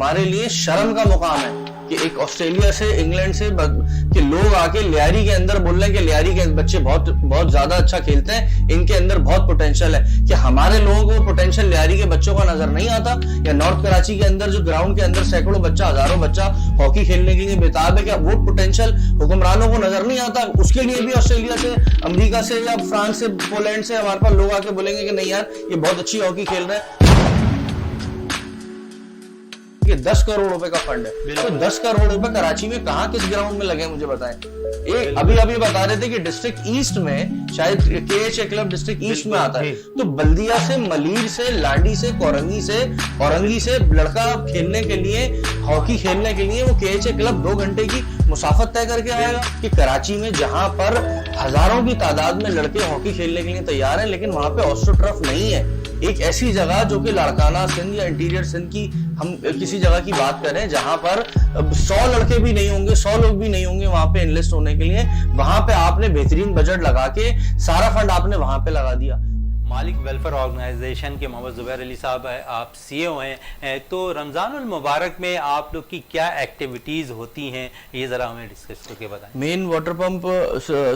हमारे लिए शर्म का मुकाम है कि एक ऑस्ट्रेलिया से, इंग्लैंड से के लोग आके लियारी के अंदर बोल रहे हैं कि लियारी के बच्चे बहुत बहुत ज्यादा अच्छा खेलते हैं, इनके अंदर बहुत पोटेंशियल है। कि हमारे लोगों को पोटेंशियल लियारी के बच्चों का नजर नहीं आता? या नॉर्थ कराची के अंदर जो ग्राउंड के अंदर सैकड़ों बच्चा, हजारों बच्चा हॉकी खेलने के लिए बेताब है, क्या वो पोटेंशियल हुक्मरानों को नजर नहीं आता? उसके लिए भी ऑस्ट्रेलिया से, अमेरिका से या फ्रांस से, पोलैंड से हमारे पास लोग आके बोलेंगे कि नहीं यार ये बहुत अच्छी हॉकी खेल रहे हैं। 10 करोड़ रुपए का फंड है, तो 10 करोड़ रुपए कराची में कहां, किस ग्राउंड में लगे मुझे बताएं। एक अभी बता रहे थे कि डिस्ट्रिक्ट ईस्ट में शायद KHA क्लब डिस्ट्रिक्ट ईस्ट में आता है, तो बल्दिया से, मलीर से, लाडी से, औरंगी से लड़का खेलने के लिए, हॉकी खेलने के लिए वो KHA क्लब 2 घंटे की मुसाफत तय करके आएगा। कि कराची में जहां पर हजारों की तादाद में लड़के हॉकी खेलने के लिए तैयार हैं, लेकिन वहां पे ऑस्ट्रो टर्फ नहीं है। एक ऐसी जगह जो कि लाड़काना सिंध या इंटीरियर सिंध की हम किसी जगह की बात करें जहां पर 100 लड़के भी नहीं होंगे, 100 लोग भी नहीं होंगे वहां पे एनलिस्ट होने के लिए, वहां पे आपने बेहतरीन बजट लगा के सारा फंड आपने वहां पे लगा दिया। मालिक वेलफेयर ऑर्गेनाइजेशन के मोहम्मद ज़ुबैर अली साहब है, आप CEO हैं, तो रमज़ानुल मुबारक में आप लोग की क्या एक्टिविटीज़ होती हैं, ये ज़रा हमें डिस्कस करके बताएं। मेन वाटर पंप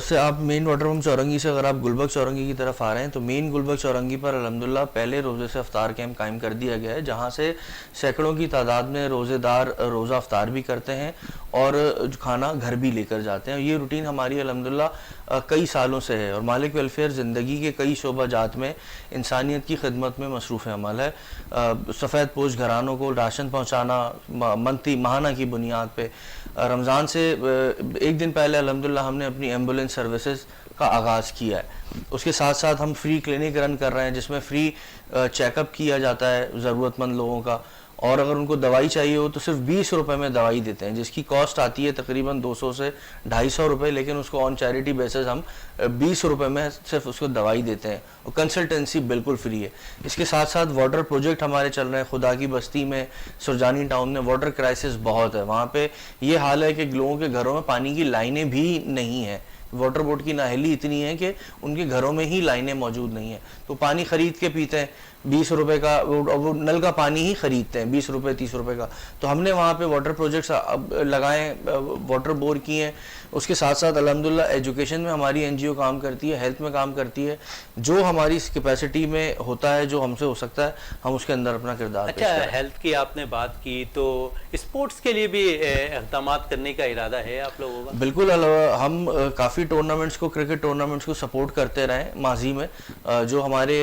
से आप मेन वाटर पंप चौरंगी से अगर आप गुलबर्ग चौरंगी की तरफ आ रहे हैं, तो मेन गुलबर्ग चौरंगी पर अल्हम्दुलिल्लाह पहले रोज़े से अफ्तार कैंप कायम कर दिया गया है, जहाँ से सैकड़ों की तादाद में रोज़ेदार रोज़ा अफ्तार भी करते हैं और खाना घर भी लेकर जाते हैं। ये रूटीन हमारी अल्हम्दुलिल्लाह कई सालों से है और मालिक वेलफेयर ज़िंदगी के कई शोबा जात में इंसानियत की खिदमत में मसरूफ़ अमल है। सफ़ेद पोश घरानों को राशन पहुँचाना माहाना की बुनियाद पे, रमज़ान से एक दिन पहले अल्हम्दुलिल्लाह हमने अपनी एम्बुलेंस सर्विसेज का आगाज़ किया है। उसके साथ साथ हम फ्री क्लिनिक रन कर रहे हैं जिसमें फ्री चेकअप किया जाता है ज़रूरतमंद लोगों का, और अगर उनको दवाई चाहिए हो तो सिर्फ 20 रुपए में दवाई देते हैं, जिसकी कॉस्ट आती है तकरीबन 200 से 250 रुपए, लेकिन उसको ऑन चैरिटी बेसिस हम 20 रुपए में सिर्फ उसको दवाई देते हैं और कंसल्टेंसी बिल्कुल फ्री है। इसके साथ साथ वाटर प्रोजेक्ट हमारे चल रहे हैं। खुदा की बस्ती में, सुरजानी टाउन में वाटर क्राइसिस बहुत है, वहाँ पे ये हाल है कि लोगों के घरों में पानी की लाइनें भी नहीं है। वाटर बोर्ड की नाअहली इतनी है कि उनके घरों में ही लाइनें मौजूद नहीं है, तो पानी खरीद के पीते हैं 20 रुपए का, वो नल का पानी ही खरीदते हैं 20 रुपए 30 रुपए का। तो हमने वहाँ पे वाटर प्रोजेक्ट्स लगाए, वाटर बोर किए हैं। उसके साथ साथ अल्हम्दुलिल्लाह एजुकेशन में हमारी NGO काम करती है, हेल्थ में काम करती है, जो हमारी कैपेसिटी में होता है, जो हमसे हो सकता है हम उसके अंदर अपना किरदार पेश करें। हेल्थ की आपने बात की, तो स्पोर्ट्स के लिए भी इक़दाम करने का इरादा है आप लोगों का? बिल्कुल, हम काफ़ी टूर्नामेंट्स को, क्रिकेट टूर्नामेंट्स को सपोर्ट करते रहे माजी में, जो हमारे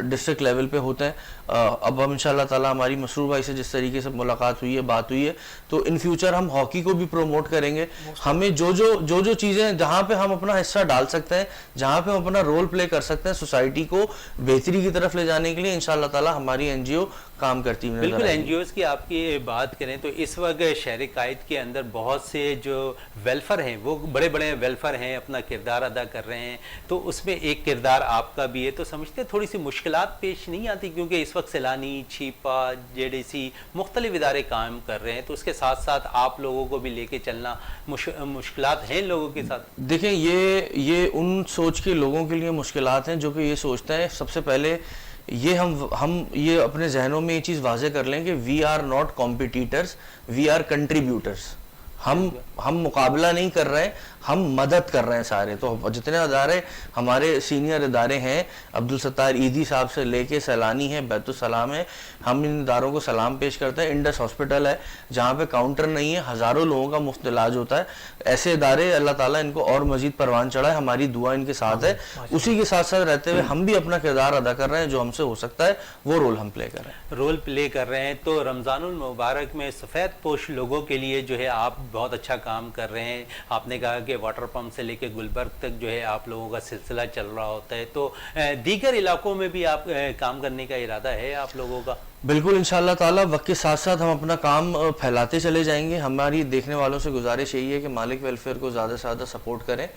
डिस्ट्रिक्ट लेवल पे होते हैं। अब हम इंशाल्लाह ताला हमारी मसरूर भाई से जिस तरीके से मुलाकात हुई है, बात हुई है, तो इन फ्यूचर हम हॉकी को भी प्रमोट करेंगे। हमें जो चीज़ें जहाँ पे हम अपना हिस्सा डाल सकते हैं, जहाँ पे हम अपना रोल प्ले कर सकते हैं सोसाइटी को बेहतरी की तरफ ले जाने के लिए, इंशाल्लाह ताला हमारी NGO काम करती है। बिल्कुल, NGOs की आपकी बात करें तो इस वक्त शहर कायद के अंदर बहुत से जो वेलफेयर हैं, वो बड़े बड़े वेलफेयर हैं, अपना किरदार अदा कर रहे हैं, तो उसमें एक किरदार आपका भी है। तो समझते हैं थोड़ी सी मुश्किलात पेश नहीं आती, क्योंकि इस वक्त सैलानी, छिपा, JDC मुख्तलिफ इदारे काम कर रहे हैं, तो उसके साथ साथ आप लोगों को भी लेके चलना मुश्किलात हैं लोगों के साथ? देखें, ये उन सोच के लोगों के लिए मुश्किलात हैं जो कि ये सोचते हैं, सबसे पहले ये हम ये अपने जहनों में ये चीज़ वाज़े कर लें कि we are not competitors, we are contributors. हम मुकाबला नहीं कर रहे हैं, हम मदद कर रहे हैं सारे। तो जितने अदारे हमारे सीनियर इदारे हैं, अब्दुल सत्तार ईदी साहब से लेके सैलानी है, बैतुस्सलाम है, हम इन इदारों को सलाम पेश करते हैं। इंडस हॉस्पिटल है जहाँ पे काउंटर नहीं है, हज़ारों लोगों का मुफ्त इलाज होता है। ऐसे इदारे अल्लाह ताला इनको और मजीद परवान चढ़ाए, हमारी दुआ इनके साथ है। उसी के साथ साथ रहते हुए हम भी अपना किरदार अदा कर रहे हैं, जो हमसे हो सकता है वो रोल हम प्ले कर रहे हैं। तो रमज़ानुल मुबारक में सफ़ेद पोश लोगों के लिए जो है आप बहुत अच्छा काम कर रहे हैं। आपने कहा कि वाटर पंप से लेके गुलबर्ग तक जो है आप लोगों का सिलसिला चल रहा होता है, तो दीगर इलाकों में भी आप काम करने का इरादा है आप लोगों का? बिल्कुल, इंशाअल्लाह ताला वक्त के साथ साथ हम अपना काम फैलाते चले जाएंगे। हमारी देखने वालों से गुजारिश यही है कि मालिक वेलफेयर को ज़्यादा से ज़्यादा सपोर्ट करें,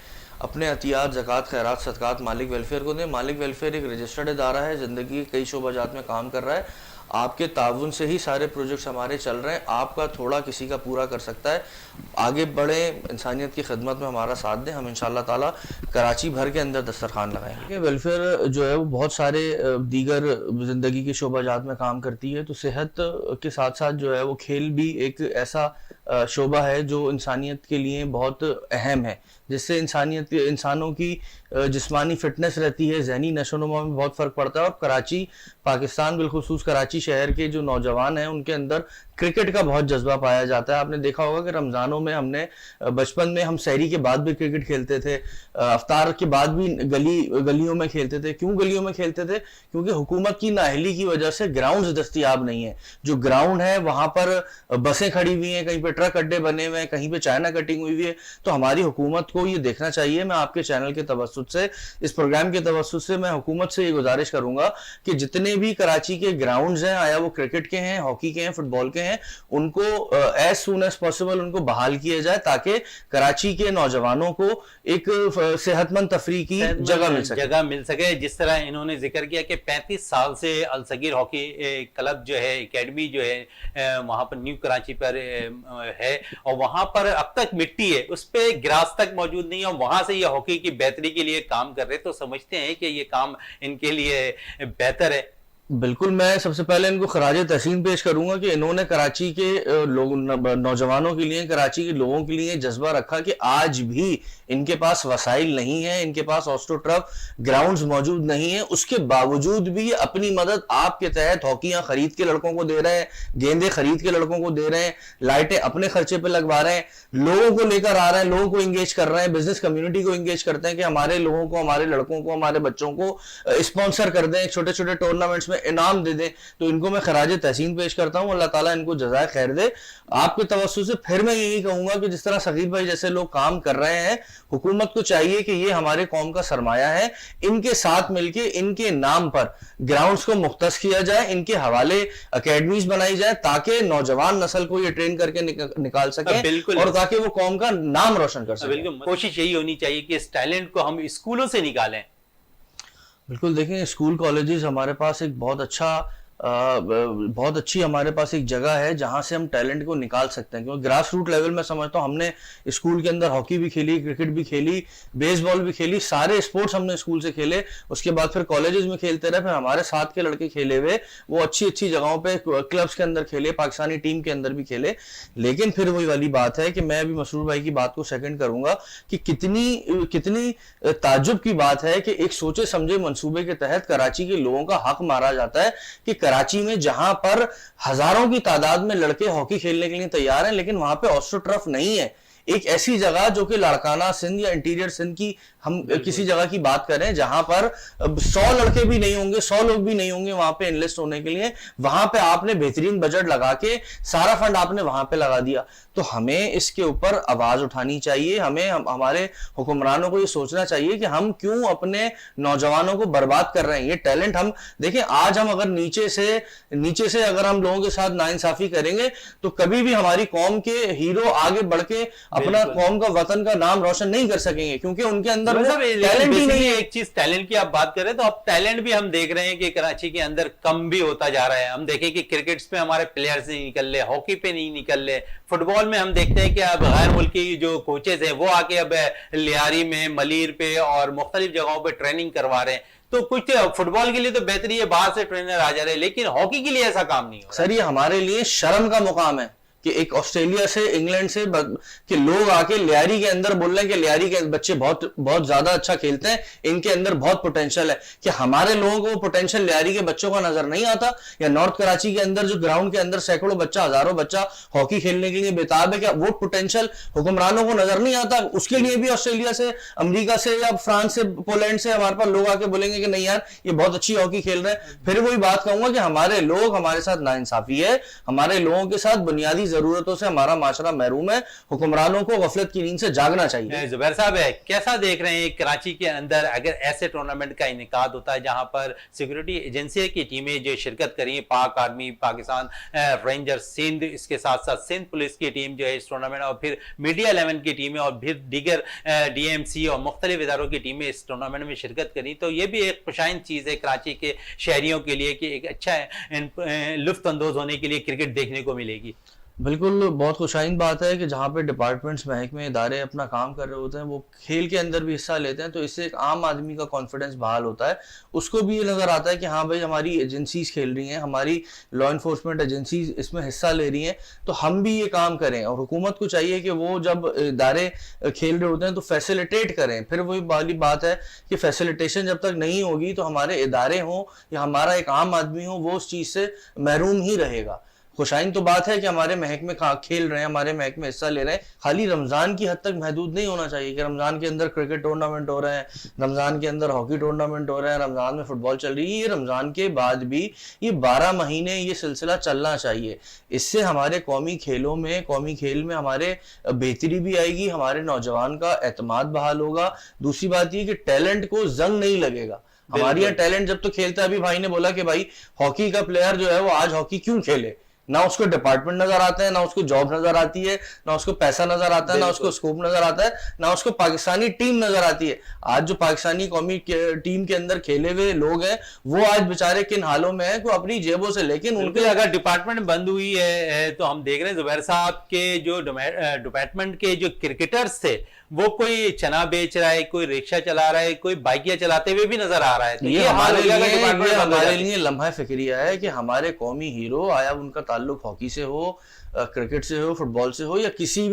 अपने अतियात, ज़कात, खैरात, सदकात मालिक वेलफेयर को दें। मालिक वेलफेयर एक रजिस्टर्ड इदारा है, ज़िंदगी के कई शोबाजात में काम कर रहा है। آپ کے تعاون سے ہی سارے پروجیکٹس ہمارے چل رہے ہیں. آپ کا تھوڑا کسی کا پورا کر سکتا ہے. آگے بڑھیں, انسانیت کی خدمت میں ہمارا ساتھ دیں. ہم انشاءاللہ تعالیٰ کراچی بھر کے اندر دسترخوان لگائیں گے. ویلفیئر جو ہے وہ بہت سارے دیگر زندگی کے شعبہ جات میں کام کرتی ہے, تو صحت کے ساتھ ساتھ جو ہے وہ کھیل بھی ایک ایسا شعبہ ہے جو انسانیت کے لیے بہت اہم ہے, جس سے انسانوں کی جسمانی فٹنس رہتی ہے, ذہنی نشو و نما میں بہت فرق پڑتا ہے. اور کراچی پاکستان, بالخصوص کراچی شہر کے جو نوجوان ہیں ان کے اندر کرکٹ کا بہت جذبہ پایا جاتا ہے. آپ نے دیکھا ہوگا کہ رمضانوں میں ہم نے بچپن میں ہم سحری کے بعد بھی کرکٹ کھیلتے تھے, افطار کے بعد بھی گلیوں میں کھیلتے تھے. کیوں گلیوں میں کھیلتے تھے؟ کیونکہ حکومت کی نااہلی کی وجہ سے گراؤنڈز دستیاب نہیں ہیں. جو گراؤنڈ ہے وہاں پر بسیں کھڑی ہوئی ہیں, کہیں پہ ٹرک اڈے بنے ہوئے ہیں, کہیں پہ چائنا کٹنگ ہوئی ہے. تو ہماری حکومت کو یہ دیکھنا چاہیے. میں آپ کے چینل کے توسط سے, اس پروگرام کے توسط سے میں حکومت سے یہ گزارش کروں گا کہ جتنے بھی کراچی کے گراؤنڈز ہیں, آیا وہ کرکٹ کے ہیں, ہاکی کے ہیں, فٹ بال کے ہیں, ان کو as soon as possible in کو بحال کیا جائے تاکہ کراچی کے نوجوانوں کو ایک صحت مند تفریح کی جگہ مل سکے. جس طرح انہوں نے ذکر کیا کہ 35 سال سے الصغیر ہاکی کلب جو ہے, اکیڈمی جو ہے وہاں پر نیو کراچی پر ہے, اور وہاں پر اب تک مٹی ہے, اس پہ گراس تک موجود نہیں ہے, اور وہاں سے یہ ہاکی کی بہتری کے لیے کام کر رہے, تو سمجھتے ہیں کہ یہ کام ان کے لیے بہتر ہے. بالکل, میں سب سے پہلے ان کو خراج تحسین پیش کروں گا کہ انہوں نے کراچی کے نوجوانوں کے لیے, کراچی کے لوگوں کے لیے جذبہ رکھا کہ آج بھی ان کے پاس وسائل نہیں ہیں, ان کے پاس آسٹرو ٹرف گراؤنڈز موجود نہیں ہیں, اس کے باوجود بھی یہ اپنی مدد آپ کے تحت ہاکیاں خرید کے لڑکوں کو دے رہے ہیں, گیندے خرید کے لڑکوں کو دے رہے ہیں, لائٹیں اپنے خرچے پہ لگوا رہے ہیں, لوگوں کو لے کر آ رہے ہیں, لوگوں کو انگیج کر رہے ہیں, بزنس کمیونٹی کو انگیج کرتے ہیں کہ ہمارے لوگوں کو, ہمارے لڑکوں کو, ہمارے بچوں کو اسپانسر کر دیں, چھوٹے چھوٹے ٹورنامنٹس میں انعام دے دیں. تو ان کو میں خراج تحسین پیش کرتا ہوں. اللہ تعالیٰ ان کو جزائے خیر دے. آپ کے توسط سے پھر میں یہی کہوں گا کہ جس طرح ثقیل بھائی جیسے لوگ کام کر رہے ہیں, حکومت کو چاہیے کہ یہ ہمارے قوم کا سرمایہ ہے, ان کے ساتھ مل کے ان کے نام پر گراؤنڈز کو مختص کیا جائے, ان کے حوالے اکیڈمیز بنائی جائے تاکہ نوجوان نسل کو یہ ٹرین کر کے نکال سکیں اور تاکہ وہ قوم کا نام روشن کر سکیں. بالکل, کوشش یہی ہونی چاہیے کہ اس ٹیلنٹ کو ہم اسکولوں سے نکالیں. بالکل, دیکھیں اسکول کالجز ہمارے پاس ایک بہت اچھی ہمارے پاس ایک جگہ ہے جہاں سے ہم ٹیلنٹ کو نکال سکتے ہیں. کیونکہ گراس روٹ لیول میں سمجھتا ہوں ہم نے اسکول کے اندر ہاکی بھی کھیلی, کرکٹ بھی کھیلی, بیس بال بھی کھیلی, سارے اسپورٹس ہم نے اسکول سے کھیلے. اس کے بعد پھر کالجز میں کھیلتے رہے, پھر ہمارے ساتھ کے لڑکے کھیلے ہوئے وہ اچھی جگہوں پہ کلبس کے اندر کھیلے, پاکستانی ٹیم کے اندر بھی کھیلے. لیکن پھر وہی والی بات ہے کہ میں بھی مسرور بھائی کی بات کو سیکنڈ کروں گا کہ کتنی تعجب کی بات ہے کہ ایک سوچے سمجھے منصوبے کے تحت کراچی کے لوگوں کا حق مارا جاتا ہے کہ کراچی میں جہاں پر ہزاروں کی تعداد میں لڑکے ہاکی کھیلنے کے لیے تیار ہیں, لیکن وہاں پہ آسٹرو ٹرف نہیں ہے. ایک ایسی جگہ جو کہ لاڑکانہ سندھ یا انٹیریئر سندھ کی ہم کسی جگہ کی بات کریں جہاں پر 100 لڑکے بھی نہیں ہوں گے, 100 لوگ بھی نہیں ہوں گے وہاں پہ انلسٹ ہونے کے لیے, وہاں پہ آپ نے بہترین بجٹ لگا کے سارا فنڈ آپ نے وہاں پہ لگا دیا. تو ہمیں اس کے اوپر آواز اٹھانی چاہیے. ہمیں ہمارے حکمرانوں کو یہ سوچنا چاہیے کہ ہم کیوں اپنے نوجوانوں کو برباد کر رہے ہیں. یہ ٹیلنٹ ہم دیکھیں, آج ہم اگر نیچے سے اگر ہم لوگوں کے ساتھ ناانصافی کریں گے تو کبھی بھی ہماری قوم کے ہیرو آگے بڑھ کے اپنا قوم کا, وطن کا نام روشن نہیں کر سکیں گے, کیونکہ ان کے اندر ٹیلنٹ ہی نہیں ہے. ایک چیز ٹیلنٹ کی آپ بات کر رہے ہیں, تو اب ٹیلنٹ بھی ہم دیکھ رہے ہیں کہ کراچی کے اندر کم بھی ہوتا جا رہا ہے. ہم دیکھیں کہ کرکٹس پہ ہمارے پلیئرز نہیں نکل رہے, ہاکی پہ نہیں نکل رہے, فٹ بال میں ہم دیکھتے ہیں کہ اب غیر ملکی جو کوچز ہیں وہ آ کے اب لیاری میں, ملیر پہ اور مختلف جگہوں پہ ٹریننگ کروا رہے ہیں. تو کچھ فٹ بال کے لیے تو بہتری ہے, باہر سے ٹرینر آ جا رہے ہیں, لیکن ہاکی کے لیے ایسا کام نہیں ہو رہا. سر یہ ہمارے لیے شرم کا مقام ہے کہ ایک آسٹریلیا سے, انگلینڈ سے کہ لوگ آ کے لیاری کے اندر بول رہے ہیں کہ لیاری کے بچے بہت زیادہ اچھا کھیلتے ہیں, ان کے اندر بہت پوٹینشل ہے. کہ ہمارے لوگوں کو وہ پوٹینشل لیاری کے بچوں کا نظر نہیں آتا؟ یا نارتھ کراچی کے اندر جو گراؤنڈ کے اندر سینکڑوں بچہ, ہزاروں بچہ ہاکی کھیلنے کے لیے بےتاب ہے, کیا وہ پوٹینشل حکمرانوں کو نظر نہیں آتا؟ اس کے لیے بھی آسٹریلیا سے, امریکہ سے یا فرانس سے, پولینڈ سے ہمارے پاس لوگ آ کے بولیں گے کہ نہیں یار یہ بہت اچھی ہاکی کھیل رہے ہیں. پھر وہی بات کہوں گا کہ ہمارے لوگ, ہمارے ساتھ ناانصافی ہے, ہمارے لوگوں کے ساتھ بنیادی ज़रूरतों से हमारा माशरा महरूम है। हुक्मरानों को गफलत की नींद से जागना चाहिए। जुबैर साहब कैसा देख रहे हैं कराची के अंदर अगर ऐसे टूर्नामेंट का इनेकाद होता है जहां पर सिक्योरिटी एजेंसी की टीमें जो शिरकत करी, पाक आर्मी, पाकिस्तान रेंजर्स सिंध, इसके साथ साथ सिंध पुलिस की टीम जो है इस टूर्नामेंट, और फिर मीडिया 11 की टीमें और फिर दीगर DMC और मुख्तलिफ इदारों की टीमें इस टूर्नामेंट में शिरकत करी, तो ये भी एक खुशाइन चीज़ है कराची के शहरियों के लिए कि एक अच्छा लुत्फ अंदोज होने के लिए क्रिकेट देखने को मिलेगी। बिल्कुल, बहुत खुशाइन बात है कि जहाँ पे डिपार्टमेंट्स, महकमे, इदारे अपना काम कर रहे होते हैं, वो खेल के अंदर भी हिस्सा लेते हैं, तो इससे एक आम आदमी का कॉन्फिडेंस बहाल होता है। उसको भी ये नज़र आता है कि हाँ भाई, हमारी एजेंसीज खेल रही हैं, हमारी लॉ इन्फोर्समेंट एजेंसीज इसमें हिस्सा ले रही हैं, तो हम भी ये काम करें। और हुकूमत को चाहिए कि वो जब इदारे खेल रहे होते हैं तो फैसिलिटेट करें। फिर वही वाली बात है कि फैसिलिटेशन जब तक नहीं होगी तो हमारे इदारे हों या हमारा एक आम आदमी हो, वो उस चीज़ से महरूम ही रहेगा। खुशाइन तो बात है कि हमारे महकमे खेल रहे हैं, हमारे महकमे हिस्सा ले रहे हैं। खाली रमज़ान की हद तक महदूद नहीं होना चाहिए कि रमज़ान के अंदर क्रिकेट टूर्नामेंट हो रहे हैं, रमज़ान के अंदर हॉकी टूर्नामेंट हो रहे हैं, रमज़ान में फुटबॉल चल रही है। ये रमज़ान के बाद भी ये 12 महीने ये सिलसिला चलना चाहिए। इससे हमारे कौमी खेल में हमारे बेहतरी भी आएगी, हमारे नौजवान का एतमाद बहाल होगा। दूसरी बात ये कि टैलेंट को जंग नहीं लगेगा। हमारे यहाँ टैलेंट जब तो खेलता है, अभी भाई ने बोला कि भाई हॉकी का प्लेयर जो है वो आज हॉकी क्यों खेले, ना उसको डिपार्टमेंट नजर आते हैं, ना उसको जॉब नजर आती है, ना उसको पैसा नजर आता है, ना उसको स्कोप नजर आता है, ना उसको पाकिस्तानी टीम नजर आती है। आज जो पाकिस्तानी कौमी टीम के अंदर खेले हुए लोग हैं वो आज बेचारे किन हालों में हैं, को अपनी जेबों से, लेकिन उनके अगर डिपार्टमेंट बंद हुई है तो हम देख रहे हैं जुबैर साहब के जो डिपार्टमेंट के जो क्रिकेटर्स थे वो कोई चना बेच रहा है, कोई रिक्शा चला रहा है, कोई बाइकियां चलाते हुए भी नजर आ रहा है। तो ये हमारे लिए लम्हा फिक्रिया है कि हमारे कौमी हीरो, आया उनका ताल्लुक हॉकी से हो, क्रिकेट से हो, फुटबॉल से हो या किसी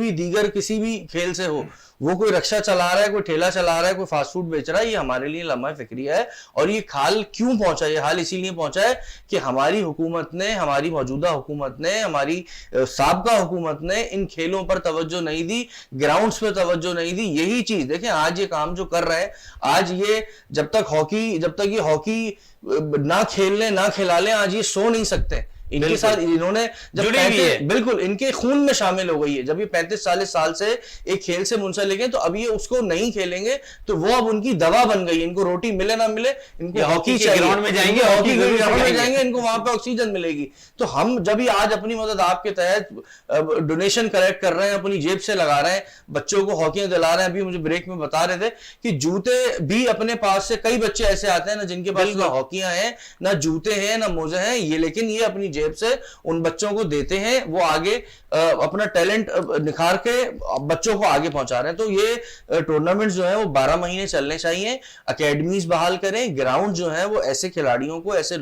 भी खेल से हो, वो कोई रिक्शा चला रहा है, कोई ठेला चला रहा है, कोई फास्ट फूड बेच रहा है, ये हमारे लिए लम्हा फिक्रिया है। और ये हाल क्यों पहुंचा? ये हाल इसीलिए पहुंचा है कि हमारी हुकूमत ने, हमारी मौजूदा हुकूमत ने, हमारी साबका हुकूमत ने इन खेलों पर तवज्जो नहीं दी, ग्राउंड्स पर तवज्जो नहीं दी। यही चीज देखें, आज ये काम जो कर रहे हैं, आज ये जब तक ये हॉकी ना खेल लें, ना खिला लें, आज ये सो नहीं सकते। इनके साथ इन्होंने जब बिल्कुल इनके खून में शामिल हो गई है। जब ये 35-40 साल से एक खेल से मुंसलिक हैं, तो अब ये उसको नहीं खेलेंगे तो वो अब उनकी दवा बन गई। इनको रोटी मिले ना मिले, इनको हॉकी चाहिए, ग्राउंड में जाएंगे, हॉकी ग्राउंड में जाएंगे, इनको वहां पे ऑक्सीजन मिलेगी। तो हम जब ही आज अपनी मदद आपके तहत डोनेशन कलेक्ट कर रहे हैं, अपनी जेब से लगा रहे हैं, बच्चों को हॉकियां दिला रहे हैं। अभी मुझे ब्रेक में बता रहे थे कि जूते भी अपने पास से, कई बच्चे ऐसे आते हैं ना जिनके पास ना हॉकियां हैं, ना जूते हैं, ना मोजे हैं, ये लेकिन ये अपनी जेब से उन बच्चों को देते हैं, वो आगे अपना टैलेंट निखार के बच्चों को आगे पहुंचा रहे हैं। तो ये टूर्नामेंट जो है वो 12 महीने चलने चाहिए। एकेडमीज बहाल करें, ग्राउंड जो है वो ऐसे खिलाड़ियों को, ऐसे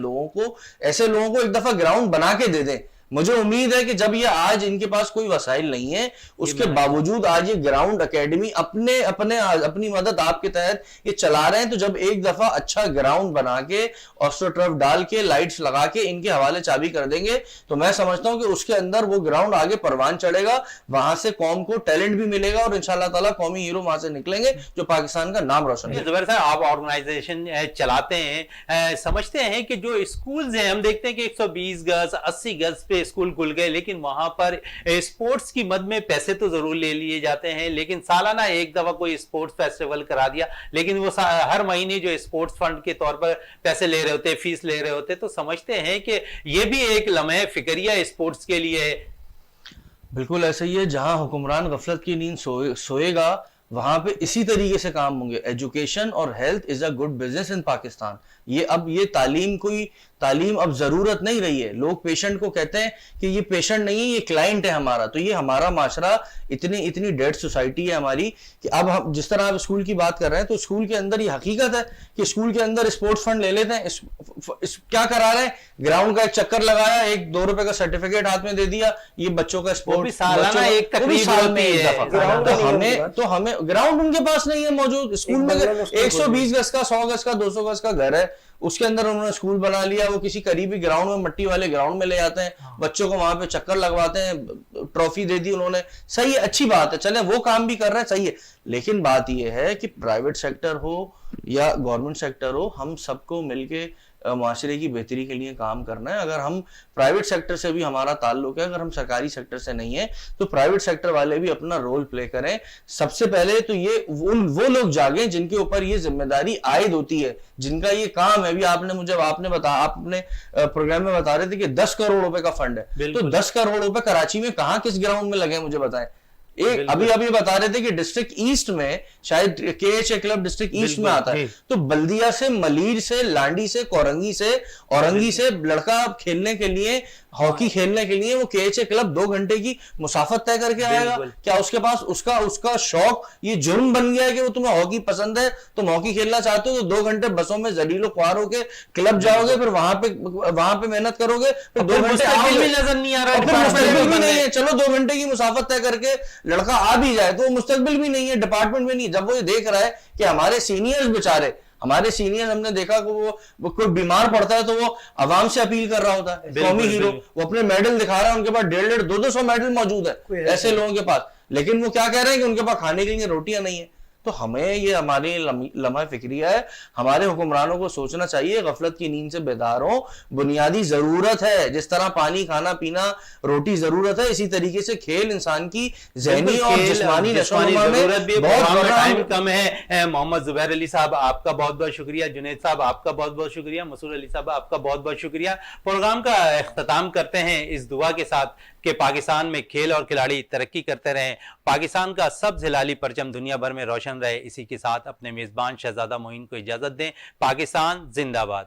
लोगों को एक दफा ग्राउंड बना के दे दें। मुझे उम्मीद है कि जब ये आज इनके पास कोई वसाइल नहीं है, उसके बावजूद आज ये ग्राउंड एकेडमी अपनी मदद आपके तहत ये चला रहे हैं, तो जब एक दफा अच्छा ग्राउंड बना के, ऑस्ट्रोटर्फ डाल के, लाइट्स लगा के इनके हवाले चाबी कर देंगे, तो मैं समझता हूं कि उसके अंदर वो ग्राउंड आगे परवान चढ़ेगा, वहां से कौम को टैलेंट भी मिलेगा और इंशाल्लाह ताला कौमी हीरो वहां से निकलेंगे जो पाकिस्तान का नाम रोशन करेंगे। जुबैर साहब, आप ऑर्गेनाइजेशन चलाते हैं, समझते हैं कि जो स्कूल्स हैं, हम देखते हैं कि 120 गज 80 गज पे स्कूल खुल गए, लेकिन वहां पर स्पोर्ट्स की मद में पैसे तो जरूर ले लिए जाते हैं, लेकिन सालाना एक दफा कोई स्पोर्ट्स फेस्टिवल करा दिया, लेकिन वो हर महीने जो स्पोर्ट्स फंड के तौर पर पैसे ले रहे होते, फीस ले रहे होते, तो समझते हैं कि ये भी एक लम्हे फिक्रिया स्पोर्ट्स के लिए है। बिल्कुल ऐसा ही है। जहां हुक्मरान गफलत की नींद सोएगा वहां पे इसी तरीके से काम होंगे। एजुकेशन और health is a good business in Pakistan. ये तालीम अब जरूरत नहीं रही है। लोग पेशेंट को कहते हैं कि ये पेशेंट नहीं है, ये क्लाइंट है हमारा। तो ये हमारा माशरा इतनी डेड सोसाइटी है हमारी कि अब हम जिस तरह आप स्कूल की बात कर रहे हैं, तो स्कूल के अंदर ये हकीकत है कि स्कूल के अंदर स्पोर्ट्स फंड ले लेते हैं। क्या करा रहे हैं, ग्राउंड का एक चक्कर लगाया, एक 2 रुपए का सर्टिफिकेट हाथ में दे दिया, ये बच्चों का स्पोर्ट्स तो हमें ग्राउंड उनके पास नहीं है मौजूद। स्कूल में 120 गज का, 100 गज का, 200 गज का घर है, उसके अंदर उन्होंने स्कूल बना लिया। वो किसी करीबी ग्राउंड में, मट्टी वाले ग्राउंड में ले जाते हैं, बच्चों को वहां पे चक्कर लगवाते हैं, ट्रॉफी दे दी उन्होंने। सही है, अच्छी बात है, चले वो काम भी कर रहे हैं, सही है। लेकिन बात यह है कि प्राइवेट सेक्टर हो या गवर्नमेंट सेक्टर हो, हम सबको मिलके معاشرے کی بہتری کے لیے کام کرنا ہے. اگر ہم پرائیویٹ سیکٹر سے بھی ہمارا تعلق ہے, اگر ہم سرکاری سیکٹر سے نہیں ہیں, تو پرائیویٹ سیکٹر والے بھی اپنا رول پلے کریں. سب سے پہلے تو یہ وہ لوگ جاگیں جن کے اوپر یہ ذمہ داری عائد ہوتی ہے, جن کا یہ کام ہے. ابھی آپ اپنے پروگرام میں بتا رہے تھے کہ 10 کروڑ روپے کا فنڈ ہے, تو 10 کروڑ روپے کراچی میں کہاں کس گراؤنڈ میں لگے مجھے بتائیں. ابھی بتا رہے تھے کہ ڈسٹرکٹ ایسٹ میں شاید K H A club district east میں آتا ہے, تو بلدیہ سے, ملیر سے, لانڈی سے, اورنگی سے لڑکا کھیلنے کے لیے, ہاکی کھیلنے کے لیے وہ کے ایچ اے کلب 2 گھنٹے کی مسافت طے کر کے آئے گا. کیا اس کے پاس اس کا شوق یہ جرم بن گیا ہے کہ وہ تمہیں ہاکی پسند ہے, تم ہاکی کھیلنا چاہتے ہو, تو 2 گھنٹے بسوں میں ذلیل و خوار ہو کے کلب جاؤ گے, پھر وہاں پہ محنت کرو گے, پھر 2 گھنٹے بھی نظر نہیں آ رہا, مستقبل بھی نہیں ہے. چلو 2 گھنٹے کی مسافت طے کر کے لڑکا آ بھی جائے تو وہ مستقبل بھی نہیں ہے, ڈپارٹمنٹ بھی نہیں. جب وہ یہ دیکھ رہا ہے کہ ہمارے سینئرز ہم نے دیکھا کہ وہ کوئی بیمار پڑتا ہے تو وہ عوام سے اپیل کر رہا ہوتا ہے, قومی ہیرو, وہ اپنے میڈل دکھا رہا ہے, ان کے پاس 150-200 میڈل موجود ہے ایسے لوگوں کے پاس, لیکن وہ کیا کہہ رہے ہیں کہ ان کے پاس کھانے کے لیے روٹیاں نہیں ہیں. تو ہمیں یہ ہماری لمحہ فکریہ ہے, ہمارے حکمرانوں کو سوچنا چاہیے, غفلت کی نیند سے بیدار ہوں. بنیادی ضرورت ہے, جس طرح پانی, کھانا پینا, روٹی ضرورت ہے, اسی طریقے سے کھیل انسان کی ذہنی اور جسمانی نشوونما میں بہت ٹائم کم ہے. محمد زبیر علی صاحب آپ کا بہت بہت شکریہ, جنید صاحب آپ کا بہت بہت شکریہ, مسرور علی صاحب آپ کا بہت بہت شکریہ. پروگرام کا اختتام کرتے ہیں اس دعا کے ساتھ کہ پاکستان میں کھیل اور کھلاڑی ترقی کرتے رہیں, پاکستان کا سبز ہلالی پرچم دنیا بھر میں روشن رہے. اسی کے ساتھ اپنے میزبان شہزادہ معین کو اجازت دیں. پاکستان زندہ باد.